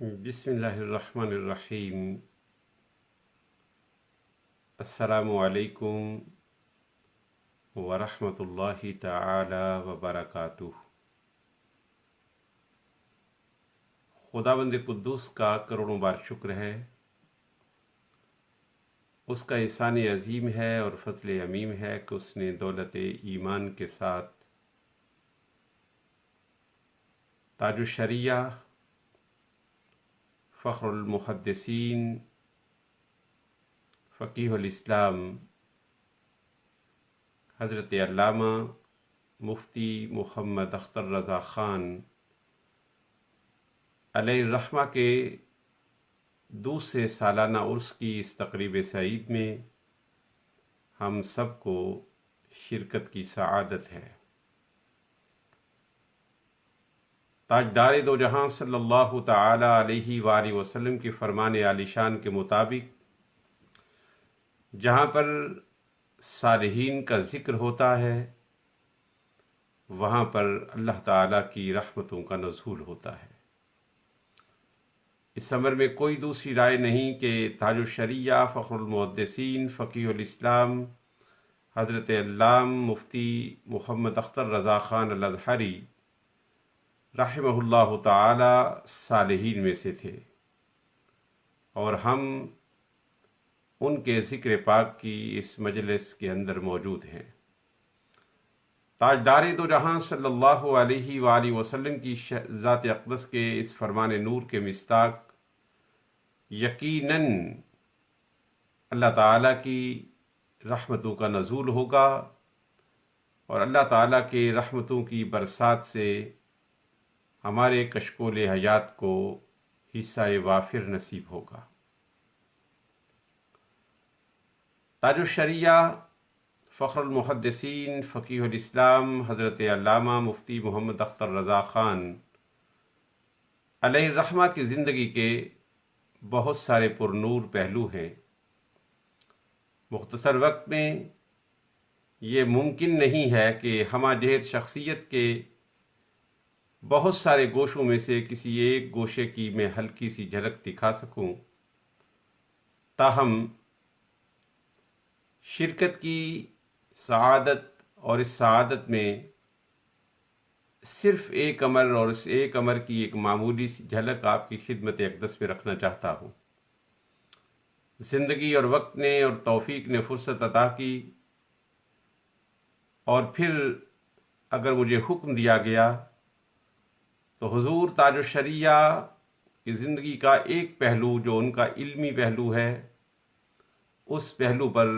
بسم اللہ الرحمن الرحیم۔ السلام علیکم ورحمۃ اللہ تعالی وبرکاتہ۔ خداوند قدوس کا کروڑوں بار شکر ہے، اس کا احسان عظیم ہے اور فضل عمیم ہے کہ اس نے دولت ایمان کے ساتھ تاج الشریعہ، فخر المحدثین، فقیہ الاسلام حضرت علامہ مفتی محمد اختر رضا خان علیہ الرحمہ کے دوسرے سالانہ عرس کی اس تقریب سعید میں ہم سب کو شرکت کی سعادت ہے۔ تاجدار دو جہاں صلی اللہ تعالی علیہ وآلہ وسلم کے فرمان عالی شان کے مطابق جہاں پر صالحین کا ذکر ہوتا ہے وہاں پر اللہ تعالیٰ کی رحمتوں کا نزول ہوتا ہے۔ اس امر میں کوئی دوسری رائے نہیں کہ تاج الشریعہ، فخر المحدثین، فقیہ الاسلام حضرت علامہ مفتی محمد اختر رضا خان الازہری رحمہ اللہ تعالی صالحین میں سے تھے، اور ہم ان کے ذکر پاک کی اس مجلس کے اندر موجود ہیں۔ تاجدار دو جہاں صلی اللہ علیہ وآلہ وسلم کی ذات اقدس کے اس فرمان نور کے مصداق یقیناً اللہ تعالیٰ کی رحمتوں کا نزول ہوگا، اور اللہ تعالیٰ کے رحمتوں کی برسات سے ہمارے کشکول حیات کو حصہ وافر نصیب ہوگا۔ تاج الشریعہ، فخر المحدثین، فقیہ الاسلام حضرت علامہ مفتی محمد اختر رضا خان علیہ الرحمہ کی زندگی کے بہت سارے پرنور پہلو ہیں۔ مختصر وقت میں یہ ممکن نہیں ہے کہ ہمہ جہت شخصیت کے بہت سارے گوشوں میں سے کسی ایک گوشے کی میں ہلکی سی جھلک دکھا سکوں، تاہم شرکت کی سعادت اور اس سعادت میں صرف ایک امر اور اس ایک امر کی ایک معمولی سی جھلک آپ کی خدمت اقدس میں رکھنا چاہتا ہوں۔ زندگی اور وقت نے اور توفیق نے فرصت عطا کی، اور پھر اگر مجھے حکم دیا گیا تو حضور تاج الشریعہ کی زندگی کا ایک پہلو جو ان کا علمی پہلو ہے، اس پہلو پر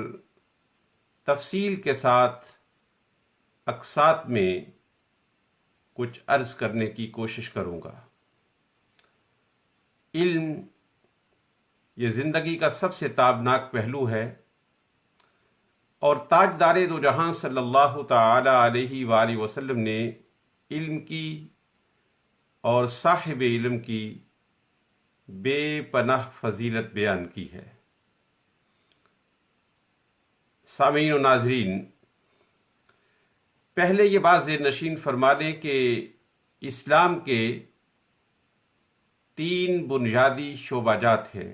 تفصیل کے ساتھ اقساط میں کچھ عرض کرنے کی کوشش کروں گا۔ علم یہ زندگی کا سب سے تابناک پہلو ہے، اور تاجدار دو جہاں صلی اللہ تعالی علیہ وآلہ وسلم نے علم کی اور صاحب علم کی بے پناہ فضیلت بیان کی ہے۔ سامعین و ناظرین، پہلے یہ بات ذہن نشین فرما لیں کہ اسلام کے 3 بنیادی شعبہ جات ہیں۔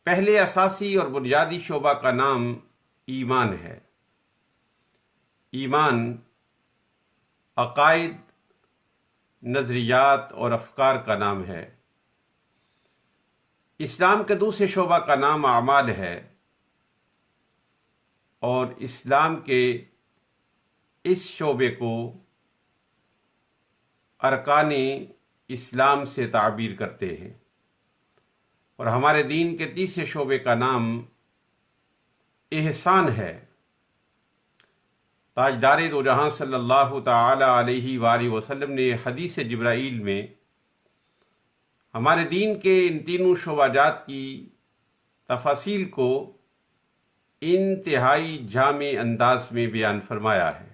پہلے اساسی اور بنیادی شعبہ کا نام ایمان ہے۔ ایمان عقائد، نظریات اور افکار کا نام ہے۔ اسلام کے دوسرے شعبہ کا نام اعمال ہے، اور اسلام کے اس شعبے کو ارکان اسلام سے تعبیر کرتے ہیں، اور ہمارے دین کے تیسرے شعبے کا نام احسان ہے۔ تاجدار دو جہاں صلی اللہ تعالی علیہ وآلہ وسلم نے حدیث جبرائیل میں ہمارے دین کے ان تینوں شعبہ جات کی تفاصیل کو انتہائی جامع انداز میں بیان فرمایا ہے۔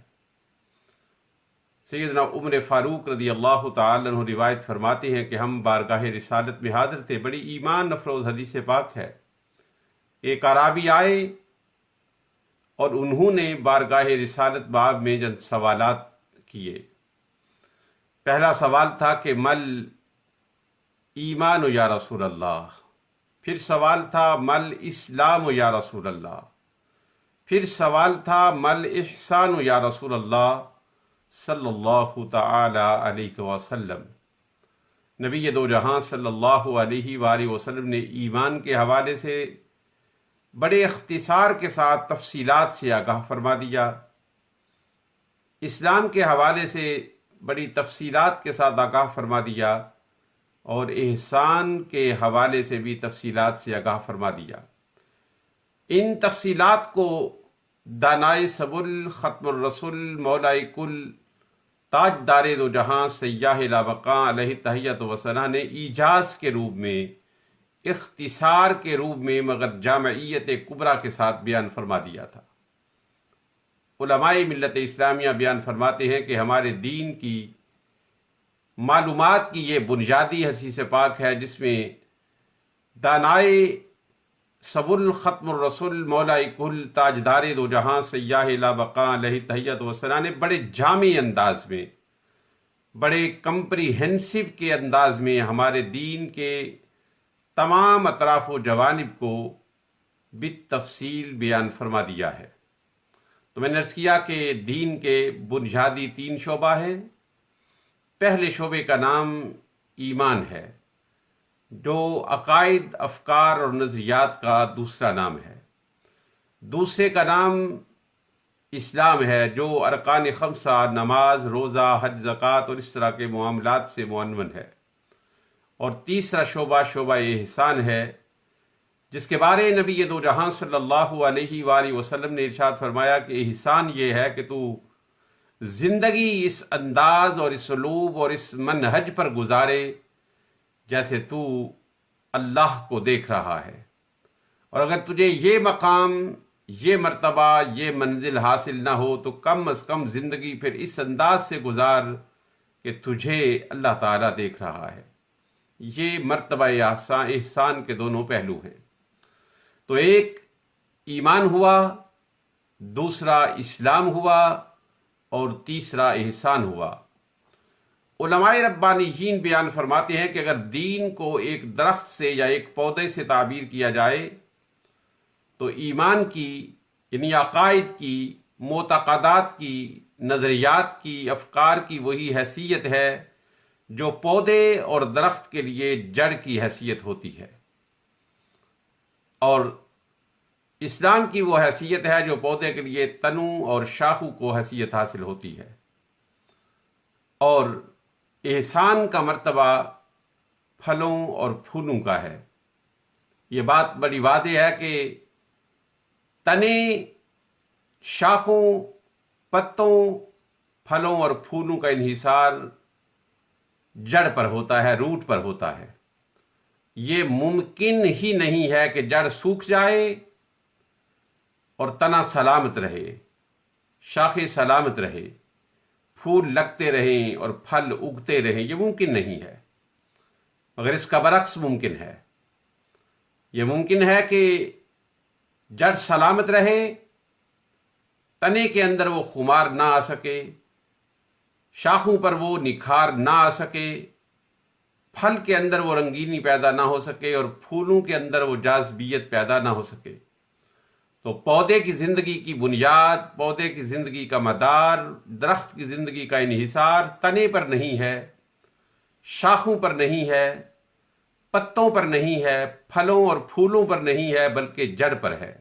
سیدنا عمر فاروق رضی اللہ تعالی عنہ روایت فرماتے ہیں کہ ہم بارگاہ رسالت میں حاضر تھے۔ بڑی ایمان افروز حدیث پاک ہے۔ ایک اعرابی آئے اور انہوں نے بارگاہ رسالت باب میں چند سوالات کیے۔ پہلا سوال تھا کہ مل ایمان یا رسول اللہ، پھر سوال تھا مل اسلام یا رسول اللہ، پھر سوال تھا مل احسان یا رسول اللہ صلی اللہ تعالی علیہ وسلم۔ نبی دو جہاں صلی اللہ علیہ وآلہ وسلم نے ایمان کے حوالے سے بڑے اختصار کے ساتھ تفصیلات سے آگاہ فرما دیا، اسلام کے حوالے سے بڑی تفصیلات کے ساتھ آگاہ فرما دیا، اور احسان کے حوالے سے بھی تفصیلات سے آگاہ فرما دیا۔ ان تفصیلات کو دانائے سبل، ختم الرسل، مولائے کل، تاجدار دو جہاں، سیاح لامقام علیہ تحیت و ثنا نے ایجاز کے روپ میں، اختصار کے روپ میں، مگر جامعیت کبریٰ کے ساتھ بیان فرما دیا تھا۔ علماء ملت اسلامیہ بیان فرماتے ہیں کہ ہمارے دین کی معلومات کی یہ بنیادی حدیث پاک ہے جس میں دانائے سبل، ختم الرسل، مولائے کل، تاجدار دو جہاں، سیاح لامقام علیہ تحیت و ثنا نے بڑے جامع انداز میں، بڑے کمپریہنسو کے انداز میں ہمارے دین کے تمام اطراف و جوانب کو بالتفصیل بیان فرما دیا ہے۔ تو میں نے عرض کیا کہ دین کے بنیادی 3 شعبہ ہیں۔ پہلے شعبے کا نام ایمان ہے، جو عقائد، افکار اور نظریات کا دوسرا نام ہے۔ دوسرے کا نام اسلام ہے، جو ارکان خمسہ، نماز، روزہ، حج، زکوٰۃ اور اس طرح کے معاملات سے معنون ہے۔ اور تیسرا شعبہ شعبہ احسان ہے، جس کے بارے نبی دو جہاں صلی اللہ علیہ وآلہ وسلم نے ارشاد فرمایا کہ احسان یہ ہے کہ تو زندگی اس انداز اور اس اسلوب اور اس منہج پر گزارے جیسے تو اللہ کو دیکھ رہا ہے، اور اگر تجھے یہ مقام، یہ مرتبہ، یہ منزل حاصل نہ ہو تو کم از کم زندگی پھر اس انداز سے گزار کہ تجھے اللہ تعالیٰ دیکھ رہا ہے۔ یہ مرتبہ احسان کے دونوں پہلو ہیں۔ تو ایک ایمان ہوا، دوسرا اسلام ہوا، اور تیسرا احسان ہوا۔ علماء ربانیین بیان فرماتے ہیں کہ اگر دین کو ایک درخت سے یا ایک پودے سے تعبیر کیا جائے تو ایمان کی، یعنی عقائد کی، معتقدات کی، نظریات کی، افکار کی وہی حیثیت ہے جو پودے اور درخت کے لیے جڑ کی حیثیت ہوتی ہے، اور اسلام کی وہ حیثیت ہے جو پودے کے لیے تنوں اور شاخوں کو حیثیت حاصل ہوتی ہے۔ اور احسان کا مرتبہ پھلوں اور پھولوں کا ہے۔ یہ بات بڑی واضح ہے کہ تنے، شاخوں، پتوں، پھلوں اور پھولوں کا انحصار جڑ پر ہوتا ہے، روٹ پر ہوتا ہے۔ یہ ممکن ہی نہیں ہے کہ جڑ سوکھ جائے اور تنا سلامت رہے، شاخیں سلامت رہے، پھول لگتے رہیں اور پھل اگتے رہیں۔ یہ ممکن نہیں ہے، مگر اس کا برعکس ممکن ہے۔ یہ ممکن ہے کہ جڑ سلامت رہے، تنے کے اندر وہ خمار نہ آ سکے، شاخوں پر وہ نکھار نہ آ سکے، پھل کے اندر وہ رنگینی پیدا نہ ہو سکے، اور پھولوں کے اندر وہ جاذبیت پیدا نہ ہو سکے۔ تو پودے کی زندگی کی بنیاد، پودے کی زندگی کا مدار، درخت کی زندگی کا انحصار تنے پر نہیں ہے، شاخوں پر نہیں ہے، پتوں پر نہیں ہے، پھلوں اور پھولوں پر نہیں ہے، بلکہ جڑ پر ہے۔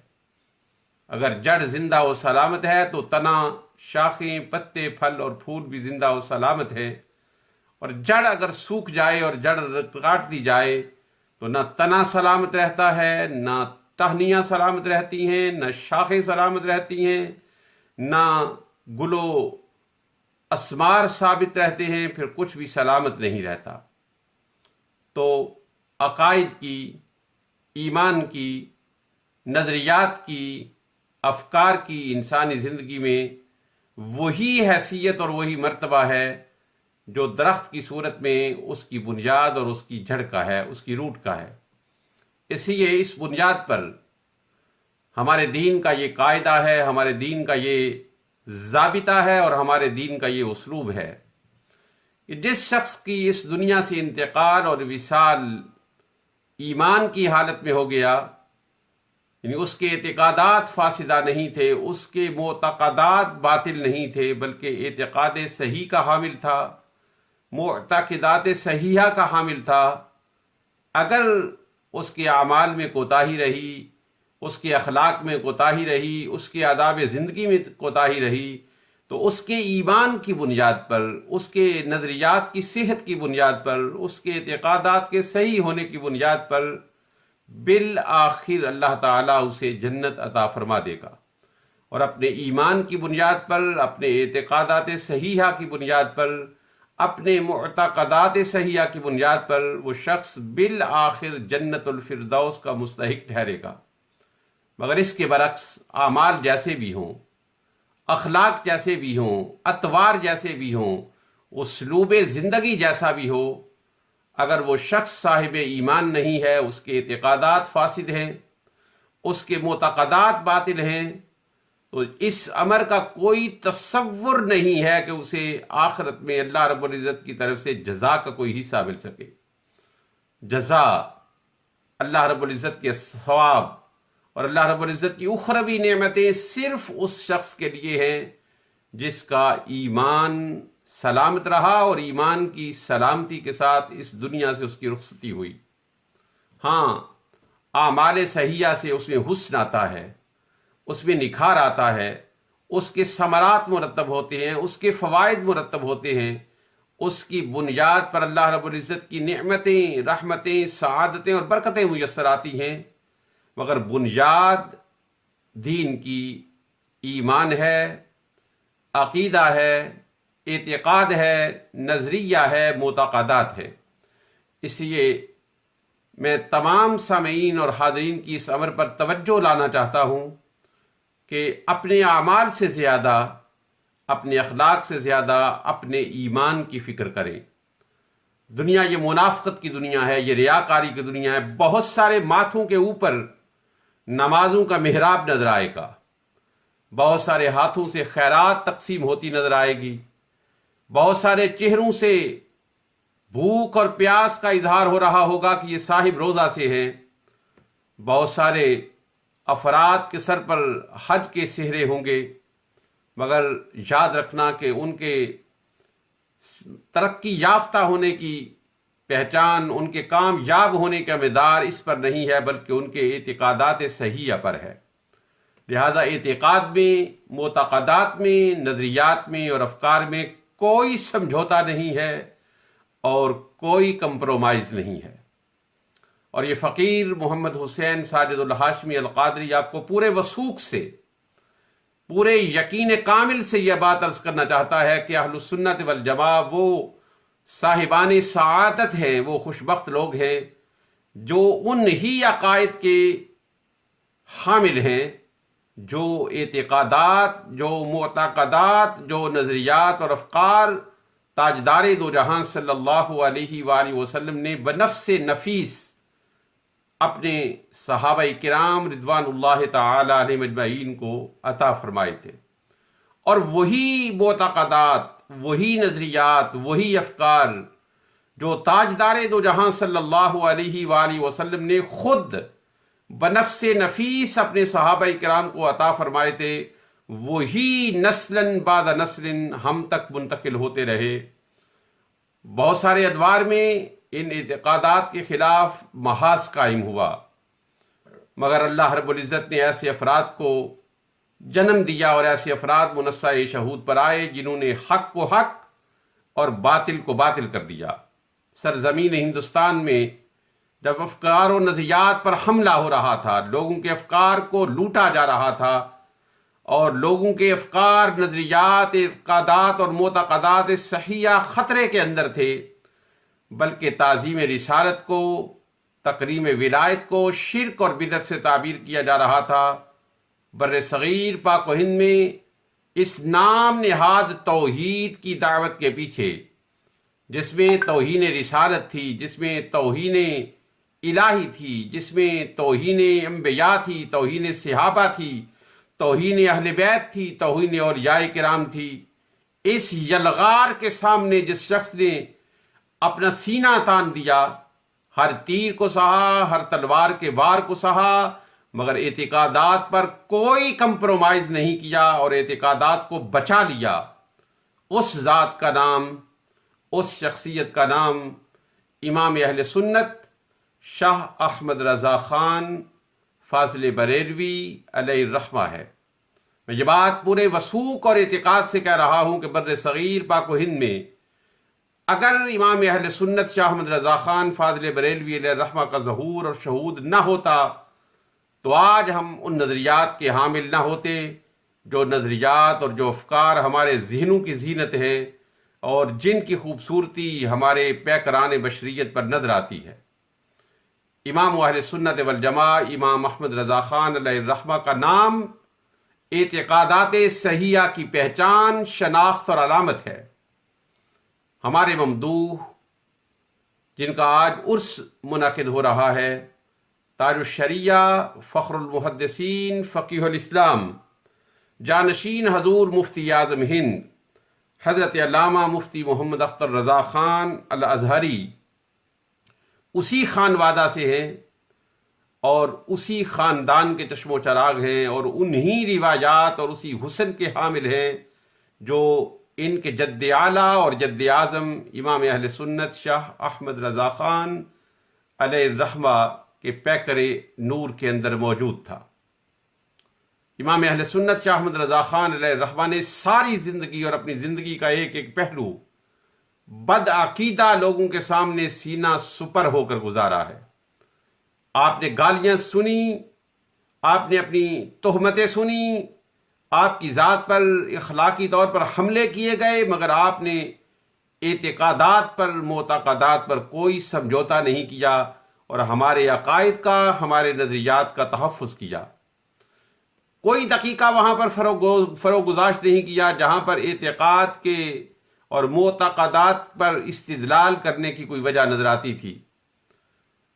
اگر جڑ زندہ و سلامت ہے تو تنا، شاخیں، پتے، پھل اور پھول بھی زندہ و سلامت ہیں، اور جڑ اگر سوکھ جائے اور جڑ کاٹ دی جائے تو نہ تنا سلامت رہتا ہے، نہ ٹہنیاں سلامت رہتی ہیں، نہ شاخیں سلامت رہتی ہیں، نہ گلو اسمار ثابت رہتے ہیں، پھر کچھ بھی سلامت نہیں رہتا۔ تو عقائد کی، ایمان کی، نظریات کی، افکار کی انسانی زندگی میں وہی حیثیت اور وہی مرتبہ ہے جو درخت کی صورت میں اس کی بنیاد اور اس کی جڑ کا ہے، اس کی روٹ کا ہے۔ اس لیے اس بنیاد پر ہمارے دین کا یہ قاعدہ ہے، ہمارے دین کا یہ ضابطہ ہے، اور ہمارے دین کا یہ اسلوب ہے کہ جس شخص کی اس دنیا سے انتقال اور وصال ایمان کی حالت میں ہو گیا، یعنی اس کے اعتقادات فاسدہ نہیں تھے، اس کے معتقدات باطل نہیں تھے، بلکہ اعتقاد صحیح کا حامل تھا، معتقدات صحیحہ کا حامل تھا، اگر اس کے اعمال میں کوتاہی رہی، اس کے اخلاق میں کوتاہی رہی، اس کے آداب زندگی میں کوتاہی رہی، تو اس کے ایمان کی بنیاد پر، اس کے نظریات کی صحت کی بنیاد پر، اس کے اعتقادات کے صحیح ہونے کی بنیاد پر بالآخر اللہ تعالیٰ اسے جنت عطا فرما دے گا۔ اور اپنے ایمان کی بنیاد پر، اپنے اعتقادات صحیحہ کی بنیاد پر، اپنے معتقدات صحیحہ کی بنیاد پر وہ شخص بالآخر جنت الفردوس کا مستحق ٹھہرے گا۔ مگر اس کے برعکس اعمال جیسے بھی ہوں، اخلاق جیسے بھی ہوں، اطوار جیسے بھی ہوں، اسلوب زندگی جیسا بھی ہو، اگر وہ شخص صاحب ایمان نہیں ہے، اس کے اعتقادات فاسد ہیں، اس کے معتقدات باطل ہیں، تو اس امر کا کوئی تصور نہیں ہے کہ اسے آخرت میں اللہ رب العزت کی طرف سے جزا کا کوئی حصہ مل سکے۔ جزا، اللہ رب العزت کے ثواب اور اللہ رب العزت کی اخروی نعمتیں صرف اس شخص کے لیے ہیں جس کا ایمان سلامت رہا اور ایمان کی سلامتی کے ساتھ اس دنیا سے اس کی رخصتی ہوئی۔ ہاں، اعمال صحیحہ سے اس میں حسن آتا ہے، اس میں نکھار آتا ہے، اس کے ثمرات مرتب ہوتے ہیں، اس کے فوائد مرتب ہوتے ہیں، اس کی بنیاد پر اللہ رب العزت کی نعمتیں، رحمتیں، سعادتیں اور برکتیں میسر آتی ہیں، مگر بنیاد دین کی ایمان ہے، عقیدہ ہے، اعتقاد ہے، نظریہ ہے، معتقدات ہے۔ اس لیے میں تمام سامعین اور حاضرین کی اس امر پر توجہ لانا چاہتا ہوں کہ اپنے اعمال سے زیادہ، اپنے اخلاق سے زیادہ اپنے ایمان کی فکر کریں۔ دنیا یہ منافقت کی دنیا ہے، یہ ریاکاری کی دنیا ہے۔ بہت سارے ماتھوں کے اوپر نمازوں کا محراب نظر آئے گا، بہت سارے ہاتھوں سے خیرات تقسیم ہوتی نظر آئے گی، بہت سارے چہروں سے بھوک اور پیاس کا اظہار ہو رہا ہوگا کہ یہ صاحب روزہ سے ہیں، بہت سارے افراد کے سر پر حج کے سہرے ہوں گے، مگر یاد رکھنا کہ ان کے ترقی یافتہ ہونے کی پہچان، ان کے کامیاب ہونے کا معیار اس پر نہیں ہے بلکہ ان کے اعتقادات صحیحہ پر ہے۔ لہذا اعتقاد میں، معتقدات میں، نظریات میں اور افکار میں کوئی سمجھوتا نہیں ہے اور کوئی کمپرومائز نہیں ہے۔ اور یہ فقیر محمد حسین ساجد الہاشمی القادری آپ کو پورے وثوق سے، پورے یقین کامل سے یہ بات عرض کرنا چاہتا ہے کہ اہل السنت والجماعہ وہ صاحبان سعادت ہیں، وہ خوشبخت لوگ ہیں جو انہی عقائد کے حامل ہیں، جو اعتقادات، جو معتقدات، جو نظریات اور افکار تاجدار دو جہاں صلی اللہ علیہ وآلہ وسلم نے بنفس نفیس اپنے صحابہ کرام رضوان اللہ تعالی علیہم اجمعین کو عطا فرمائے تھے۔ اور وہی معتقدات، وہی نظریات، وہی افکار جو تاجدار دو جہاں صلی اللہ علیہ وآلہ وسلم نے خود بنفس نفیس اپنے صحابہ کرام کو عطا فرمائے تھے، وہی نسلاً بعد نسل ہم تک منتقل ہوتے رہے۔ بہت سارے ادوار میں ان اعتقادات کے خلاف محاذ قائم ہوا، مگر اللہ رب العزت نے ایسے افراد کو جنم دیا اور ایسے افراد منصہ شہود پر آئے جنہوں نے حق کو حق اور باطل کو باطل کر دیا۔ سرزمین ہندوستان میں جب افکار و نظریات پر حملہ ہو رہا تھا، لوگوں کے افکار کو لوٹا جا رہا تھا اور لوگوں کے افکار، نظریات، اعتقادات اور معتقدات صحیحہ خطرے کے اندر تھے، بلکہ تعظیم رسالت کو، تقریم ولایت کو شرک اور بدعت سے تعبیر کیا جا رہا تھا۔ بر صغیر پاک و ہند میں اس نام نہاد توحید کی دعوت کے پیچھے، جس میں توہین رسالت تھی، جس میں توہین الہی تھی، جس میں توہین انبیاء تھی، توہین صحابہ تھی، توہین اہل بیت تھی، توہین اولیاء کرام تھی، اس یلغار کے سامنے جس شخص نے اپنا سینہ تان دیا، ہر تیر کو سہا، ہر تلوار کے وار کو سہا، مگر اعتقادات پر کوئی کمپرومائز نہیں کیا اور اعتقادات کو بچا لیا، اس ذات کا نام، اس شخصیت کا نام امام اہل سنت شاہ احمد رضا خان فاضل بریلوی علیہ الرحمہ ہے۔ میں یہ بات پورے وثوق اور اعتقاد سے کہہ رہا ہوں کہ بر صغیر پاک و ہند میں اگر امام اہل سنت شاہ احمد رضا خان فاضل بریلوی علیہ الرحمہ کا ظہور اور شہود نہ ہوتا تو آج ہم ان نظریات کے حامل نہ ہوتے، جو نظریات اور جو افکار ہمارے ذہنوں کی زینت ہیں اور جن کی خوبصورتی ہمارے پیکران بشریت پر نظر آتی ہے۔ امام اہل سنت والجماع امام احمد رضا خان علیہ الرحمہ کا نام اعتقادات صحیحہ کی پہچان، شناخت اور علامت ہے۔ ہمارے ممدوح جن کا آج عرس منعقد ہو رہا ہے، تاج الشریعہ فخر المحدثین فقیہ الاسلام جانشین حضور مفتی اعظم ہند حضرت علامہ مفتی محمد اختر رضا خان الازہری اسی خانوادہ سے ہیں اور اسی خاندان کے چشم و چراغ ہیں اور انہی روایات اور اسی حسن کے حامل ہیں جو ان کے جد اعلیٰ اور جد اعظم امام اہل سنت شاہ احمد رضا خان علیہ الرحمہ کے پیکر نور کے اندر موجود تھا۔ امام اہل سنت شاہ احمد رضا خان علیہ الرحمہ نے ساری زندگی اور اپنی زندگی کا ایک ایک پہلو بدعقیدہ لوگوں کے سامنے سینہ سپر ہو کر گزارا ہے۔ آپ نے گالیاں سنی، آپ نے اپنی تہمتیں سنی، آپ کی ذات پر اخلاقی طور پر حملے کیے گئے، مگر آپ نے اعتقادات پر، معتقدات پر کوئی سمجھوتا نہیں کیا اور ہمارے عقائد کا، ہمارے نظریات کا تحفظ کیا۔ کوئی دقیقہ وہاں پر فروغ گزاشت نہیں کیا جہاں پر اعتقاد کے اور معتقدات پر استدلال کرنے کی کوئی وجہ نظر آتی تھی۔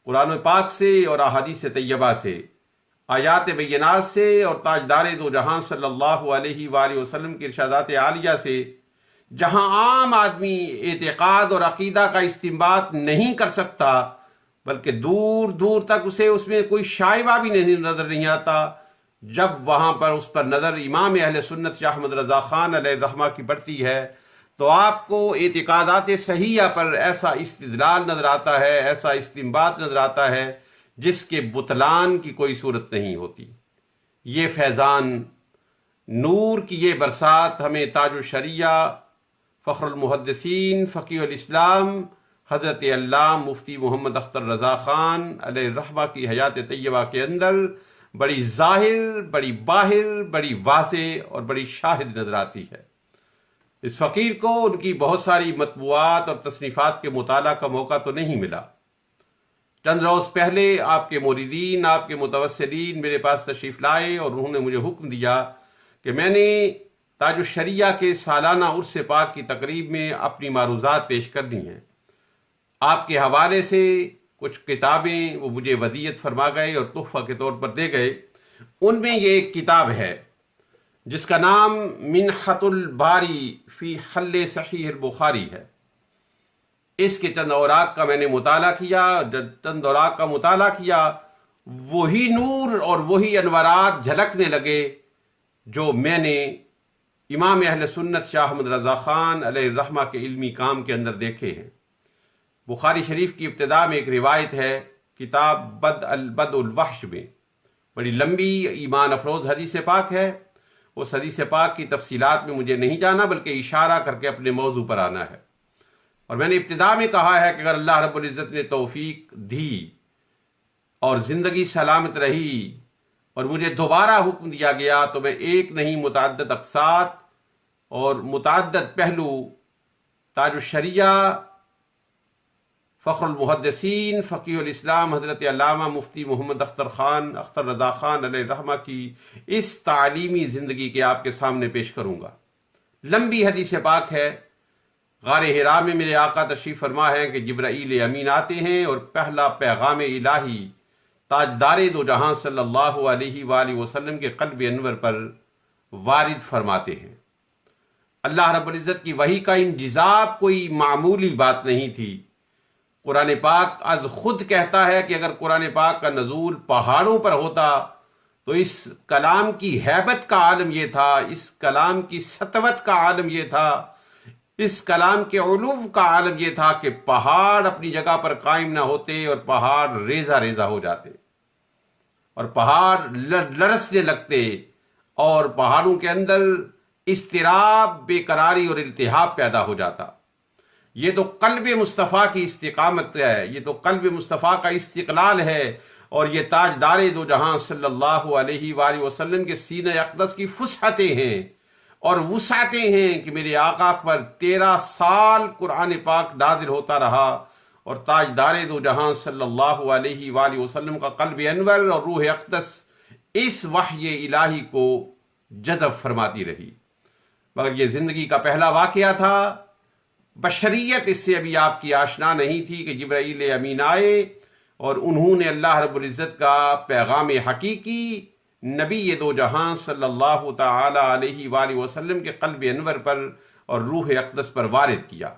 قرآن پاک سے اور احادیث طیبہ سے، آیات بینات سے اور تاجدار دو جہاں صلی اللہ علیہ وآلہ وسلم کے ارشادات عالیہ سے، جہاں عام آدمی اعتقاد اور عقیدہ کا استنباط نہیں کر سکتا بلکہ دور دور تک اسے اس میں کوئی شائبہ بھی نظر نہیں آتا، جب وہاں پر اس پر نظر امام اہل سنت شاہ احمد رضا خان علیہ الرحمہ کی پڑتی ہے تو آپ کو اعتقادات صحیحہ پر ایسا استدلال نظر آتا ہے، ایسا استنباط نظر آتا ہے جس کے بطلان کی کوئی صورت نہیں ہوتی۔ یہ فیضان نور کی یہ برسات ہمیں تاج الشریعہ فخر المحدثین فقیہ الاسلام حضرت علامہ مفتی محمد اختر رضا خان علیہ الرحمہ کی حیات طیبہ کے اندر بڑی ظاہر، بڑی باہر، بڑی واضح اور بڑی شاہد نظر آتی ہے۔ اس فقیر کو ان کی بہت ساری مطبوعات اور تصنیفات کے مطالعہ کا موقع تو نہیں ملا۔ چند روز پہلے آپ کے موردین، آپ کے متوسلین میرے پاس تشریف لائے اور انہوں نے مجھے حکم دیا کہ میں نے تاج الشریعہ کے سالانہ عرس پاک کی تقریب میں اپنی معروضات پیش کرنی ہیں۔ آپ کے حوالے سے کچھ کتابیں وہ مجھے ودیعت فرما گئے اور تحفہ کے طور پر دے گئے۔ ان میں یہ ایک کتاب ہے جس کا نام منحۃ الباری فی حل صحیح البخاری ہے۔ اس کے چند اوراق کا میں نے مطالعہ کیا، چند اوراق کا مطالعہ کیا، وہی نور اور وہی انوارات جھلکنے لگے جو میں نے امام اہل سنت شاہ احمد رضا خان علیہ الرحمہ کے علمی کام کے اندر دیکھے ہیں۔ بخاری شریف کی ابتدا میں ایک روایت ہے، کتاب بدء الوحش میں، بڑی لمبی ایمان افروز حدیث پاک ہے۔ اس حدیث پاک کی تفصیلات میں مجھے نہیں جانا بلکہ اشارہ کر کے اپنے موضوع پر آنا ہے۔ اور میں نے ابتدا میں کہا ہے کہ اگر اللہ رب العزت نے توفیق دی اور زندگی سلامت رہی اور مجھے دوبارہ حکم دیا گیا تو میں ایک نہیں متعدد اقساط اور متعدد پہلو تاج الشریعہ فخر المحدثین فقیہ الاسلام حضرت علامہ مفتی محمد اختر رضا خان علیہ الرحمہ کی اس تعلیمی زندگی کے آپ کے سامنے پیش کروں گا۔ لمبی حدیث پاک ہے۔ غار حرا میں میرے آقا تشریف فرما ہے کہ جبرائیل امین آتے ہیں اور پہلا پیغام الہی تاجدار دو جہاں صلی اللہ علیہ وآلہ وسلم کے قلب انور پر وارد فرماتے ہیں۔ اللہ رب العزت کی وحی کا انجذاب کوئی معمولی بات نہیں تھی۔ قرآن پاک از خود کہتا ہے کہ اگر قرآن پاک کا نزول پہاڑوں پر ہوتا تو اس کلام کی ہیبت کا عالم یہ تھا، اس کلام کی سطوت کا عالم یہ تھا، اس کلام کے علو کا عالم یہ تھا کہ پہاڑ اپنی جگہ پر قائم نہ ہوتے اور پہاڑ ریزہ ریزہ ہو جاتے اور پہاڑ لرزنے لگتے اور پہاڑوں کے اندر اضطراب، بے قراری اور التہاب پیدا ہو جاتا۔ یہ تو قلب مصطفیٰ کی استقامت ہے، یہ تو قلب مصطفیٰ کا استقلال ہے، اور یہ تاجدار دو جہاں صلی اللہ علیہ وآلہ وسلم کے سینہ اقدس کی فسحتیں ہیں اور وسعتیں ہیں کہ میرے آقا پر 13 سال قرآن پاک نازل ہوتا رہا، اور تاجدار دو جہاں صلی اللہ علیہ وآلہ وسلم کا قلب انور اور روح اقدس اس وحی الہی کو جذب فرماتی رہی۔ مگر یہ زندگی کا پہلا واقعہ تھا، بشریت اس سے ابھی آپ کی آشنا نہیں تھی کہ جبرائیل امین آئے اور انہوں نے اللہ رب العزت کا پیغام حقیقی نبی دو جہاں صلی اللہ تعالی علیہ وآلہ وسلم کے قلب انور پر اور روح اقدس پر وارد کیا۔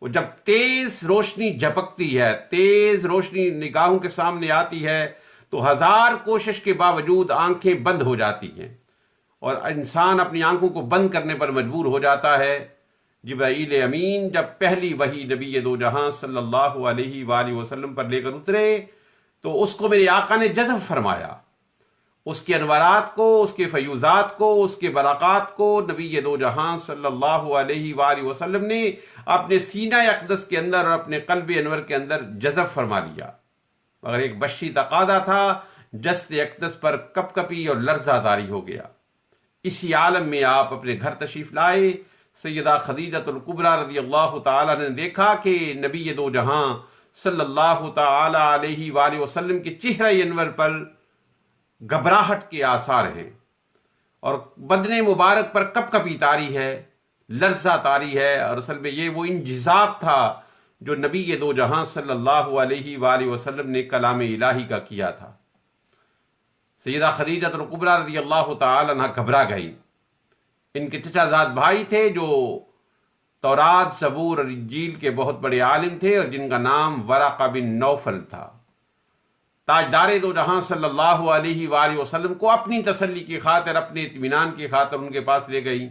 وہ جب تیز روشنی جھپکتی ہے، تیز روشنی نگاہوں کے سامنے آتی ہے تو ہزار کوشش کے باوجود آنکھیں بند ہو جاتی ہیں اور انسان اپنی آنکھوں کو بند کرنے پر مجبور ہو جاتا ہے۔ جبرائیل امین جب پہلی وحی نبی دو جہاں صلی اللہ علیہ وآلہ وسلم پر لے کر اترے تو اس کو میرے آقا نے جذب فرمایا، اس کے انوارات کو، اس کے فیوزات کو، اس کے برکات کو نبی دو جہاں صلی اللہ علیہ وآلہ وسلم نے اپنے سینہ اقدس کے اندر اور اپنے قلب انور کے اندر جذب فرما لیا۔ مگر ایک بشری تقاضا تھا، جست اقدس پر کپ کپی اور لرزہ طاری ہو گیا۔ اسی عالم میں آپ اپنے گھر تشریف لائے۔ سیدہ خدیجہ الکبریٰ رضی اللہ تعالیٰ نے دیکھا کہ نبی دو جہاں صلی اللہ تعالی علیہ وآلہ وسلم کے چہرہ انور پر گھبراہٹ کے آثار ہیں اور بدن مبارک پر کپ کپی طاری ہے، لرزہ طاری ہے، اور اصل میں یہ وہ انجذاب تھا جو نبی دو جہاں صلی اللہ علیہ وآلہ وسلم نے کلام الہی کا کیا تھا۔ سیدہ خدیجہ الکبریٰ رضی اللہ تعالی عنہ گھبرا گئی۔ ان کے چچا زاد بھائی تھے جو تورات، زبور اور انجیل کے بہت بڑے عالم تھے اور جن کا نام ورقہ بن نوفل تھا۔ تاجدار دو جہاں صلی اللہ علیہ وآلہ وسلم کو اپنی تسلی کی خاطر، اپنے اطمینان کی خاطر ان کے پاس لے گئی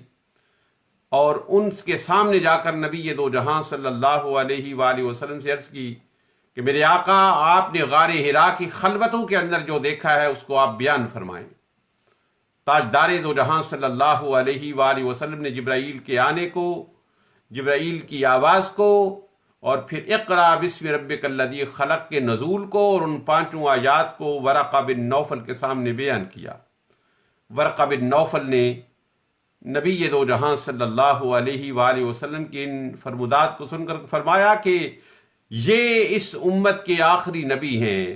اور ان کے سامنے جا کر نبی دو جہاں صلی اللہ علیہ وآلہ وسلم سے عرض کی کہ میرے آقا، آپ نے غار حرا کی خلوتوں کے اندر جو دیکھا ہے اس کو آپ بیان فرمائیں۔ تاجدار دو جہاں صلی اللہ علیہ وآلہ وسلم نے جبرائیل کے آنے کو، جبرائیل کی آواز کو، اور پھر اقرا بسم ربک الذی خلق کے نزول کو اور ان 5 آیات کو ورقہ بن نوفل کے سامنے بیان کیا۔ ورقہ بن نوفل نے نبی دو جہاں صلی اللہ علیہ وآلہ وسلم کی ان فرمودات کو سن کر فرمایا کہ یہ اس امت کے آخری نبی ہیں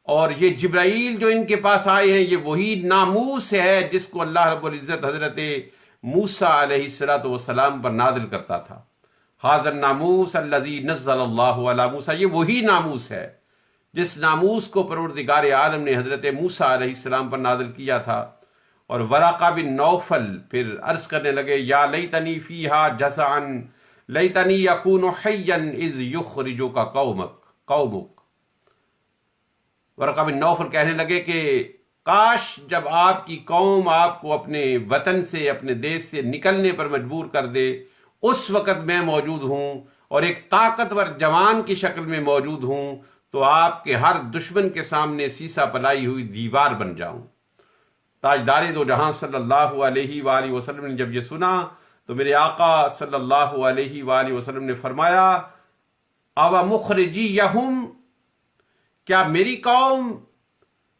اور یہ جبرائیل جو ان کے پاس آئے ہیں یہ وہی ناموس ہے جس کو اللہ رب العزت حضرت موسیٰ علیہ السلام پر نازل کرتا تھا۔ حاضر ناموس الذی نزل اللہ علی موسیٰ، یہ وہی ناموس ہے جس ناموس کو پروردگار عالم نے حضرت موسیٰ علیہ السلام پر نازل کیا تھا۔ اور ورقہ بن نوفل پھر عرض کرنے لگے، یا لیتنی فیہا جزعا لیتنی اکون حیا اذ یخرجک قومک۔ ورقہ بن نوفل کہنے لگے کہ کاش جب آپ کی قوم آپ کو اپنے وطن سے، اپنے دیش سے نکلنے پر مجبور کر دے، اس وقت میں موجود ہوں اور ایک طاقتور جوان کی شکل میں موجود ہوں تو آپ کے ہر دشمن کے سامنے سیسا پلائی ہوئی دیوار بن جاؤں۔ تاجدار دو جہاں صلی اللہ علیہ وآلہ وسلم نے جب یہ سنا تو میرے آقا صلی اللہ علیہ وآلہ وسلم نے فرمایا، اَوَ مُخْرِجِيَّهُمْ، کیا میری قوم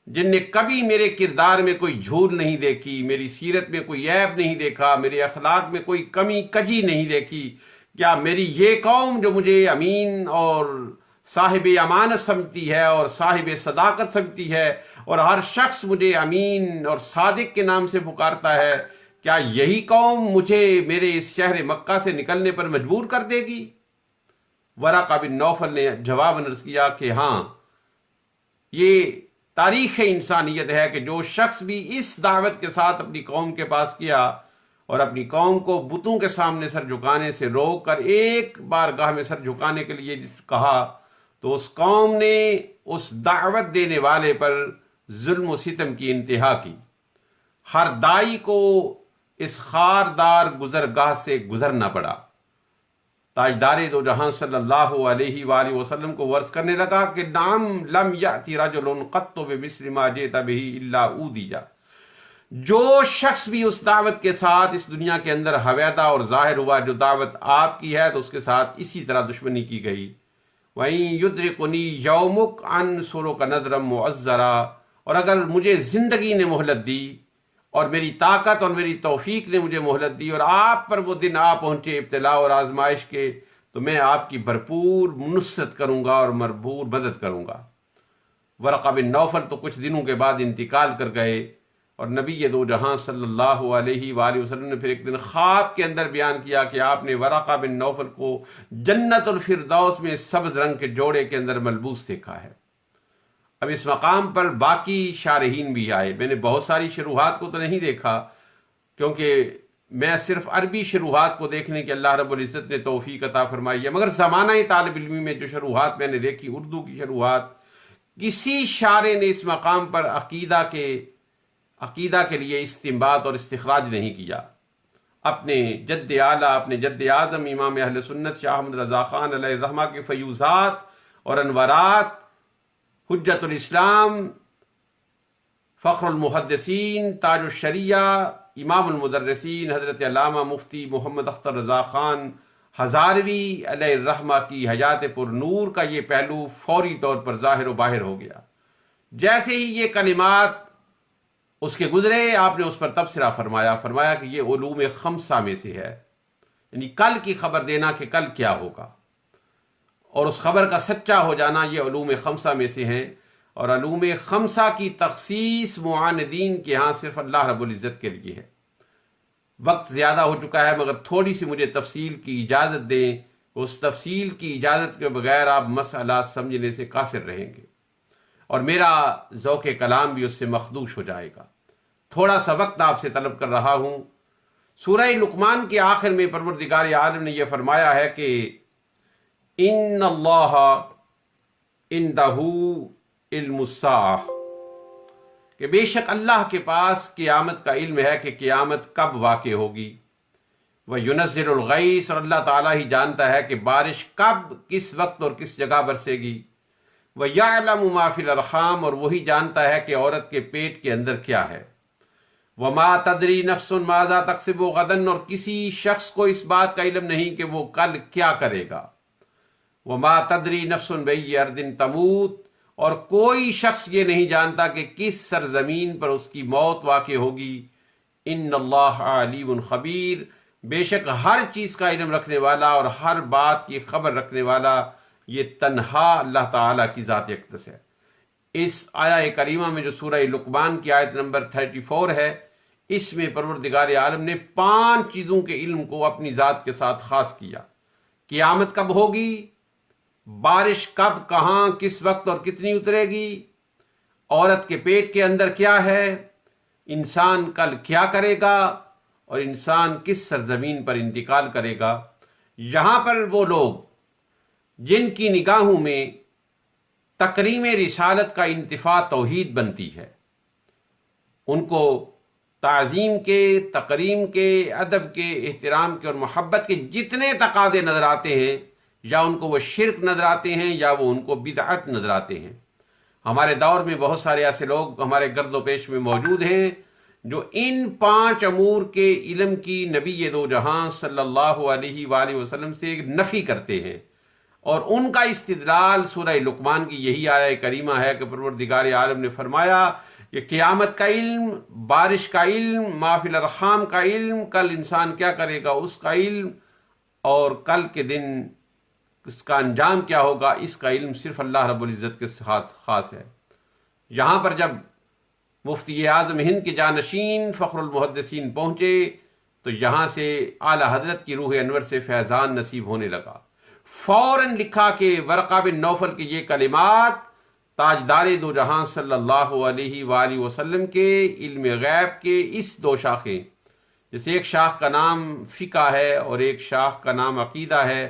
جن نے کبھی میرے کردار میں کوئی جھول نہیں دیکھی، میری سیرت میں کوئی عیب نہیں دیکھا، میرے اخلاق میں کوئی کمی کجی نہیں دیکھی، کیا میری یہ قوم جو مجھے امین اور صاحب امانت سمجھتی ہے اور صاحب صداقت سمجھتی ہے اور ہر شخص مجھے امین اور صادق کے نام سے پکارتا ہے، کیا یہی قوم مجھے میرے اس شہر مکہ سے نکلنے پر مجبور کر دے گی؟ ورقہ بن نوفل نے جواب عرض کیا کہ ہاں، یہ تاریخ انسانیت ہے کہ جو شخص بھی اس دعوت کے ساتھ اپنی قوم کے پاس کیا اور اپنی قوم کو بتوں کے سامنے سر جھکانے سے روک کر ایک بارگاہ میں سر جھکانے کے لیے کہا تو اس قوم نے اس دعوت دینے والے پر ظلم و ستم کی انتہا کی۔ ہر دائی کو اس خاردار گزرگاہ سے گزرنا پڑا۔ تاجدار دو جہاں صلی اللہ علیہ وآلہ وسلم کو ورز کرنے لگا کہ نعم لم یأتی رجل قط بمثل ما جئت به الا اوذی۔ جو شخص بھی اس دعوت کے ساتھ اس دنیا کے اندر حویدہ اور ظاہر ہوا جو دعوت آپ کی ہے، تو اس کے ساتھ اسی طرح دشمنی کی گئی۔ وَإِن يُدْرِكُنِي يَوْمُكَ أَنْصُرُكَ نَذْرًا مُعَزَّرًا، اور اگر مجھے زندگی نے مہلت دی اور میری طاقت اور میری توفیق نے مجھے مہلت دی اور آپ پر وہ دن آ پہنچے ابتلا اور آزمائش کے، تو میں آپ کی بھرپور نصرت کروں گا اور بھرپور مدد کروں گا۔ ورقہ بن نوفل تو کچھ دنوں کے بعد انتقال کر گئے، اور نبی دو جہاں صلی اللہ علیہ وآلہ وسلم نے پھر ایک دن خواب کے اندر بیان کیا کہ آپ نے ورقہ بن نوفل کو جنت الفردوس میں سبز رنگ کے جوڑے کے اندر ملبوس دیکھا ہے۔ اب اس مقام پر باقی شارحین بھی آئے۔ میں نے بہت ساری شروحات کو تو نہیں دیکھا، کیونکہ میں صرف عربی شروحات کو دیکھنے کی اللہ رب العزت نے توفیق عطا فرمائی ہے، مگر زمانہ طالب علمی میں جو شروحات میں نے دیکھی، اردو کی شروحات، کسی شارح نے اس مقام پر عقیدہ کے لیے استنباط اور استخراج نہیں کیا۔ اپنے جد اعلیٰ، اپنے جد اعظم امام اہل سنت شاہ احمد رضا خان علیہ الرحمہ کے فیوزات اور انوارات، حجت الاسلام، فخر المحدثین، تاج الشریعہ، امام المدرسین حضرت علامہ مفتی محمد اختر رضا خان ہزاروی علیہ الرحمہ کی حیات پر نور کا یہ پہلو فوری طور پر ظاہر و باہر ہو گیا۔ جیسے ہی یہ کلمات اس کے گزرے، آپ نے اس پر تبصرہ فرمایا کہ یہ علوم خمسہ میں سے ہے، یعنی کل کی خبر دینا کہ کل کیا ہوگا، اور اس خبر کا سچا ہو جانا، یہ علوم خمسہ میں سے ہیں۔ اور علوم خمسہ کی تخصیص معاندین کے ہاں صرف اللہ رب العزت کے لیے ہے۔ وقت زیادہ ہو چکا ہے، مگر تھوڑی سی مجھے تفصیل کی اجازت دیں۔ اس تفصیل کی اجازت کے بغیر آپ مسئلہ سمجھنے سے قاصر رہیں گے، اور میرا ذوق کلام بھی اس سے مخدوش ہو جائے گا۔ تھوڑا سا وقت آپ سے طلب کر رہا ہوں۔ سورہ لقمان کے آخر میں پروردگار عالم نے یہ فرمایا ہے کہ ان اللہ عندہ علم الساعہ، کہ بے شک اللہ کے پاس قیامت کا علم ہے کہ قیامت کب واقع ہوگی۔ وَيُنَزِّلُ الْغَيْثَ، اور اللہ تعالیٰ ہی جانتا ہے کہ بارش کب، کس وقت اور کس جگہ برسے گی۔ وَيَعْلَمُ مَا فِي الْأَرْحَامِ، اور وہی جانتا ہے کہ عورت کے پیٹ کے اندر کیا ہے۔ وَمَا تَدْرِي نَفْسٌ مَاذَا تَكْسِبُ غَدًا، اور کسی شخص کو اس بات کا علم نہیں کہ وہ کل کیا کرے گا۔ وَمَا تَدْرِي نَفْسٌ بِأَيِّ أَرْضٍ تَمُوتُ، اور کوئی شخص یہ نہیں جانتا کہ کس سرزمین پر اس کی موت واقع ہوگی۔ ان اللہ علیم خبیر، بے شک ہر چیز کا علم رکھنے والا اور ہر بات کی خبر رکھنے والا یہ تنہا اللہ تعالیٰ کی ذات اقدس ہے۔ اس آیہ کریمہ میں جو سورہ لقمان کی آیت نمبر 34 ہے، اس میں پروردگار عالم نے 5 چیزوں کے علم کو اپنی ذات کے ساتھ خاص کیا۔ قیامت کب ہوگی، بارش کب، کہاں، کس وقت اور کتنی اترے گی، عورت کے پیٹ کے اندر کیا ہے، انسان کل کیا کرے گا، اور انسان کس سرزمین پر انتقال کرے گا۔ یہاں پر وہ لوگ جن کی نگاہوں میں تکریم رسالت کا انتفاع توحید بنتی ہے، ان کو تعظیم کے، تکریم کے، ادب کے، احترام کے اور محبت کے جتنے تقاضے نظر آتے ہیں، یا ان کو وہ شرک نظر آتے ہیں یا وہ ان کو بدعت نظر آتے ہیں۔ ہمارے دور میں بہت سارے ایسے لوگ ہمارے گرد و پیش میں موجود ہیں جو ان 5 امور کے علم کی نبی دو جہاں صلی اللہ علیہ وآلہ وسلم سے نفی کرتے ہیں، اور ان کا استدلال سورہ لقمان کی یہی آیہ کریمہ ہے کہ پروردگار عالم نے فرمایا کہ قیامت کا علم، بارش کا علم، ما فی الارحام کا علم، کل انسان کیا کرے گا اس کا علم، اور کل کے دن اس کا انجام کیا ہوگا اس کا علم صرف اللہ رب العزت کے ساتھ خاص ہے۔ یہاں پر جب مفتی اعظم ہند کے جانشین فخر المحدثین پہنچے تو یہاں سے اعلیٰ حضرت کی روح انور سے فیضان نصیب ہونے لگا۔ فوراً لکھا کہ ورقہ بن نوفل کے یہ کلمات تاجدار دو جہاں صلی اللہ علیہ وآلہ وسلم کے علم غیب کے اس 2 شاخیں، جیسے ایک شاخ کا نام فقہ ہے اور ایک شاخ کا نام عقیدہ ہے،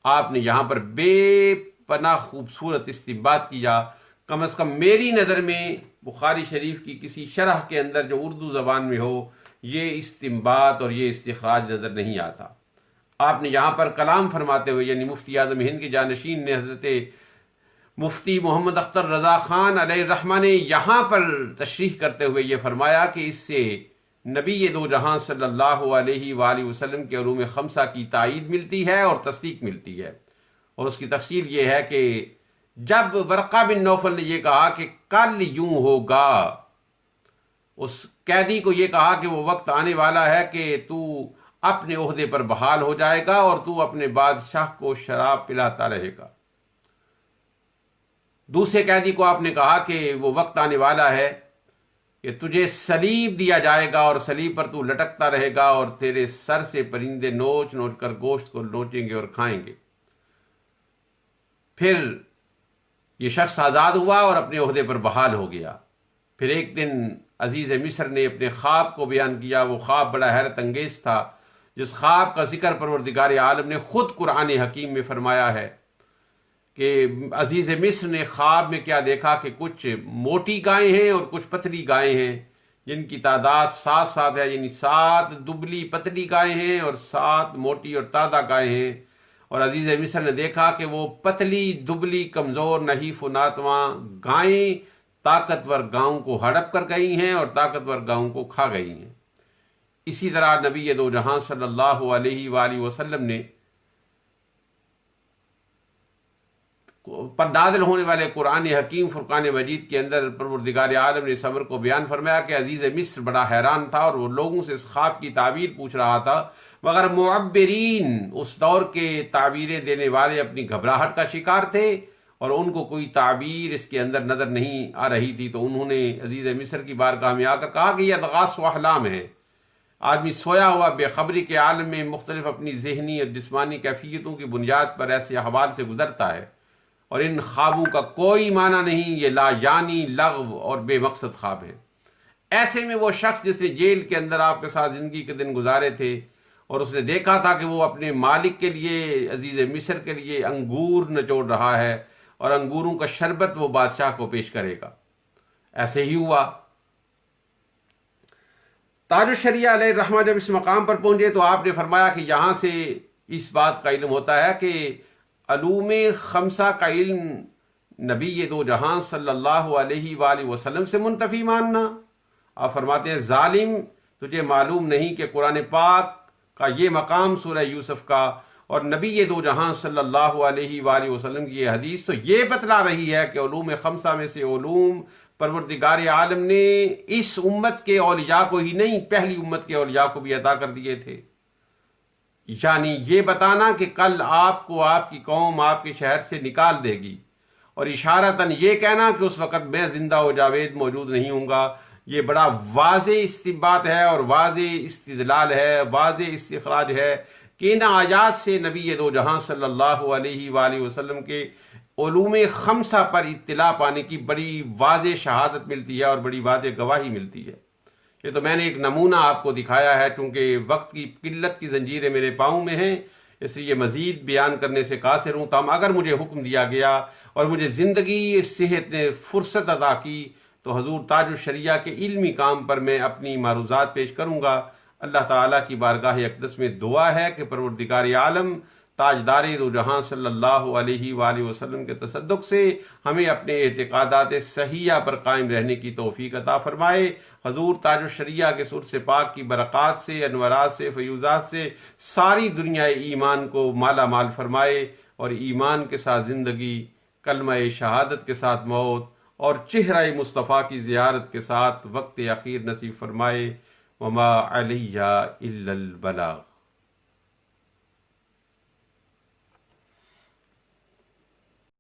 آپ نے یہاں پر بے پناہ خوبصورت استنباط کیا۔ کم از کم میری نظر میں بخاری شریف کی کسی شرح کے اندر جو اردو زبان میں ہو یہ استنباط اور یہ استخراج نظر نہیں آتا۔ آپ نے یہاں پر کلام فرماتے ہوئے، یعنی مفتی اعظم ہند کے جانشین نے حضرت مفتی محمد اختر رضا خان علیہ الرحمہ نے یہاں پر تشریح کرتے ہوئے یہ فرمایا کہ اس سے نبی دو جہاں صلی اللہ علیہ وآلہ وسلم کے علوم خمسہ کی تائید ملتی ہے اور تصدیق ملتی ہے۔ اور اس کی تفصیل یہ ہے کہ جب ورقہ بن نوفل نے یہ کہا کہ کل یوں ہوگا، اس قیدی کو یہ کہا کہ وہ وقت آنے والا ہے کہ تو اپنے عہدے پر بحال ہو جائے گا اور تو اپنے بادشاہ کو شراب پلاتا رہے گا۔ دوسرے قیدی کو آپ نے کہا کہ وہ وقت آنے والا ہے کہ تجھے صلیب دیا جائے گا اور صلیب پر تو لٹکتا رہے گا اور تیرے سر سے پرندے نوچ نوچ کر گوشت کو نوچیں گے اور کھائیں گے۔ پھر یہ شخص آزاد ہوا اور اپنے عہدے پر بحال ہو گیا۔ پھر ایک دن عزیز مصر نے اپنے خواب کو بیان کیا۔ وہ خواب بڑا حیرت انگیز تھا، جس خواب کا ذکر پروردگار عالم نے خود قرآن حکیم میں فرمایا ہے کہ عزیز مصر نے خواب میں کیا دیکھا کہ کچھ موٹی گائیں ہیں اور کچھ پتلی گائیں ہیں، جن کی تعداد 7 ہے، یعنی 7 دبلی پتلی گائیں ہیں اور 7 موٹی اور تازہ گائیں ہیں۔ اور عزیز مصر نے دیکھا کہ وہ پتلی دبلی کمزور نحیف و ناتواں گائیں طاقتور گاؤں کو ہڑپ کر گئی ہیں اور طاقتور گاؤں کو کھا گئی ہیں۔ اسی طرح نبی دو جہاں صلی اللہ علیہ وآلہ وسلم نے پر نازل ہونے والے قرآن حکیم فرقان مجید کے اندر پروردگار عالم نے اس امر کو بیان فرمایا کہ عزیز مصر بڑا حیران تھا اور وہ لوگوں سے اس خواب کی تعبیر پوچھ رہا تھا، مگر معبرین اس دور کے تعبیریں دینے والے اپنی گھبراہٹ کا شکار تھے اور ان کو کوئی تعبیر اس کے اندر نظر نہیں آ رہی تھی، تو انہوں نے عزیز مصر کی بارگاہ میں آ کر کہا کہ یہ اضغاث و احلام ہے۔ آدمی سویا ہوا بے خبری کے عالم میں مختلف اپنی ذہنی اور جسمانی کیفیتوں کی بنیاد پر ایسے احوال سے گزرتا ہے، اور ان خوابوں کا کوئی معنی نہیں، یہ لا یعنی لغو اور بے مقصد خواب ہیں۔ ایسے میں وہ شخص جس نے جیل کے اندر آپ کے ساتھ زندگی کے دن گزارے تھے اور اس نے دیکھا تھا کہ وہ اپنے مالک کے لیے، عزیز مصر کے لیے انگور نچوڑ رہا ہے اور انگوروں کا شربت وہ بادشاہ کو پیش کرے گا، ایسے ہی ہوا۔ تاج الشریعہ علیہ الرحمہ جب اس مقام پر پہنچے تو آپ نے فرمایا کہ یہاں سے اس بات کا علم ہوتا ہے کہ علوم خمسہ کا علم نبی دو جہاں صلی اللہ علیہ وآلہ وسلم سے منتفی ماننا۔ آپ فرماتے ہیں ظالم، تجھے معلوم نہیں کہ قرآن پاک کا یہ مقام سورہ یوسف کا اور نبی دو جہاں صلی اللہ علیہ وآلہ وسلم کی یہ حدیث تو یہ بتلا رہی ہے کہ علوم خمسہ میں سے علوم پروردگار عالم نے اس امت کے اولیاء کو ہی نہیں، پہلی امت کے اولیاء کو بھی عطا کر دیے تھے۔ یعنی یہ بتانا کہ کل آپ کو آپ کی قوم آپ کے شہر سے نکال دے گی، اور اشارتاً یہ کہنا کہ اس وقت میں زندہ و جاوید موجود نہیں ہوں گا، یہ بڑا واضح استنباط ہے اور واضح استدلال ہے، واضح استخراج ہے کہ ان آیات سے نبی دو جہاں صلی اللہ علیہ وآلہ وسلم کے علوم خمسہ پر اطلاع پانے کی بڑی واضح شہادت ملتی ہے اور بڑی واضح گواہی ملتی ہے۔ یہ تو میں نے ایک نمونہ آپ کو دکھایا ہے، چونکہ وقت کی قلت کی زنجیریں میرے پاؤں میں ہیں، اس لیے مزید بیان کرنے سے قاصر ہوں۔ تاہم اگر مجھے حکم دیا گیا اور مجھے زندگی صحت نے فرصت عطا کی تو حضور تاج الشریعہ کے علمی کام پر میں اپنی معروضات پیش کروں گا۔ اللہ تعالیٰ کی بارگاہ اقدس میں دعا ہے کہ پروردگار عالم تاجدار دو جہاں صلی اللہ علیہ وآلہ وسلم کے تصدق سے ہمیں اپنے اعتقادات صحیحہ پر قائم رہنے کی توفیق عطا فرمائے۔ حضور تاج الشریعہ کے سر سے پاک کی برکات سے، انوارات سے، فیوزات سے ساری دنیا ایمان کو مالا مال فرمائے اور ایمان کے ساتھ زندگی، کلمہ شہادت کے ساتھ موت اور چہرہ مصطفیٰ کی زیارت کے ساتھ وقت اخیر نصیب فرمائے۔ وما علیہ الا البلاغ۔